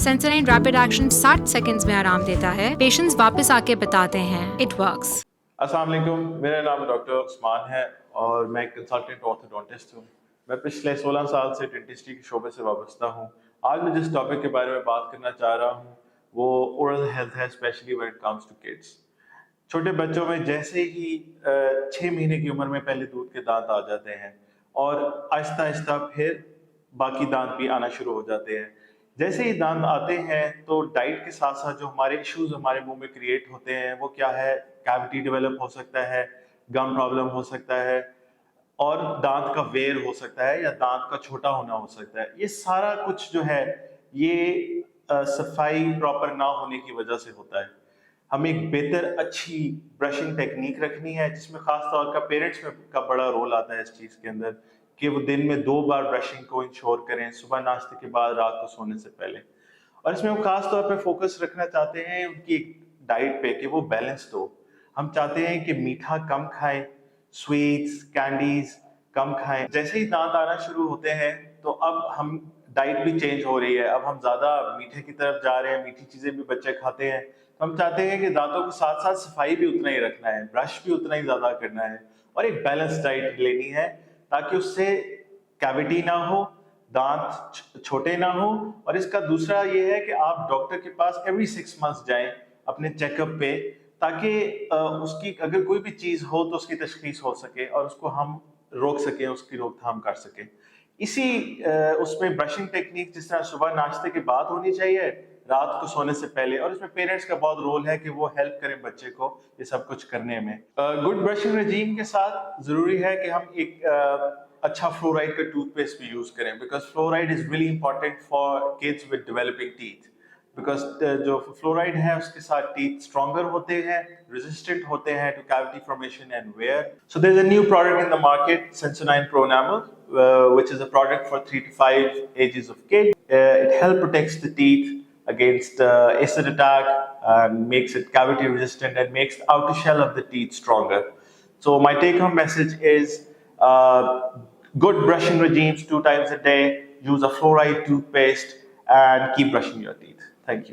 Sensodyne rapid action 60 seconds में आराम देता है। पेशेंट्स वापस आके बताते हैं इट वर्क्स। अस्सलाम वालेकुम, मेरा नाम डॉक्टर उस्मान है और मैं कंसल्टेंट ऑर्थोडोंटिस्ट हूँ। मैं पिछले 16 साल से डेंटिस्ट्री के शोबे से वाबस्ता हूँ। आज मैं जिस टॉपिक के बारे में बात करना चाह रहा हूँ वो ओरल हेल्थ है, specially when it comes to kids. छोटे बच्चों में जैसे ही 6 महीने की उम्र में पहले दूध के दांत आ जाते हैं और आहिस्ता आहिस्ता फिर बाकी दांत भी आना शुरू हो जाते हैं। जैसे ही दांत आते हैं तो डाइट के साथ साथ जो हमारे इश्यूज हमारे मुंह में क्रिएट होते हैं वो क्या है, कैविटी डेवलप हो सकता है, गम प्रॉब्लम हो सकता है और दांत का वेयर हो सकता है या दांत का छोटा होना हो सकता है। ये सारा कुछ जो है ये सफाई प्रॉपर ना होने की वजह से होता है। हमें एक बेहतर अच्छी ब्रशिंग टेक्निक रखनी है जिसमें खास तौर का पेरेंट्स में का बड़ा रोल आता है इस चीज़ के अंदर कि वो दिन में 2 बार ब्रशिंग को इंश्योर करें, सुबह नाश्ते के बाद, रात को सोने से पहले। और इसमें हम खास तौर पे फोकस रखना चाहते हैं उनकी डाइट पे कि वो बैलेंस्ड हो। हम चाहते हैं कि मीठा कम खाएं, स्वीट्स, कैंडीज कम खाएं। जैसे ही दांत आना शुरू होते हैं तो अब हम डाइट भी चेंज हो रही है, अब हम ज्यादा मीठे की तरफ जा रहे हैं, मीठी चीजें भी बच्चे खाते हैं। तो हम चाहते हैं कि दांतों के साथ साथ सफाई भी उतना ही रखना है, ब्रश भी उतना ही ज्यादा करना है और एक बैलेंस डाइट लेनी है ताकि उससे कैविटी ना हो, दांत छोटे ना हो। और इसका दूसरा ये है कि आप डॉक्टर के पास एवरी 6 मंथ्स जाएं अपने चेकअप पे ताकि उसकी अगर कोई भी चीज हो तो उसकी तशखीस हो सके और उसको हम रोक सकें, उसकी रोकथाम कर सकें। इसी उसमें ब्रशिंग टेक्निक जिस तरह सुबह नाश्ते के बाद होनी चाहिए, रात को सोने से पहले, और इसमें पेरेंट्स का बहुत रोल है कि वो हेल्प करें बच्चे को ये सब कुछ करने में। गुड ब्रशिंग रेजीम के साथ जरूरी है कि हम एक अच्छा फ्लोराइड का टूथपेस्ट भी यूज करें because fluoride is really important for kids with developing teeth. Because जो फ्लोराइड है उसके साथ टीथ स्ट्रॉन्गर होते हैं, रेजिस्टेंट होते हैं to cavity formation and wear. So there is a new product in the market, Sensodyne Pro Enamel, which is a product for 3 to 5 ages of kid. It helps protects the teeth against acid attack and makes it cavity resistant and makes the outer shell of the teeth stronger. So my take home message is good brushing regimes 2 times a day, use a fluoride toothpaste and keep brushing your teeth. Thank you.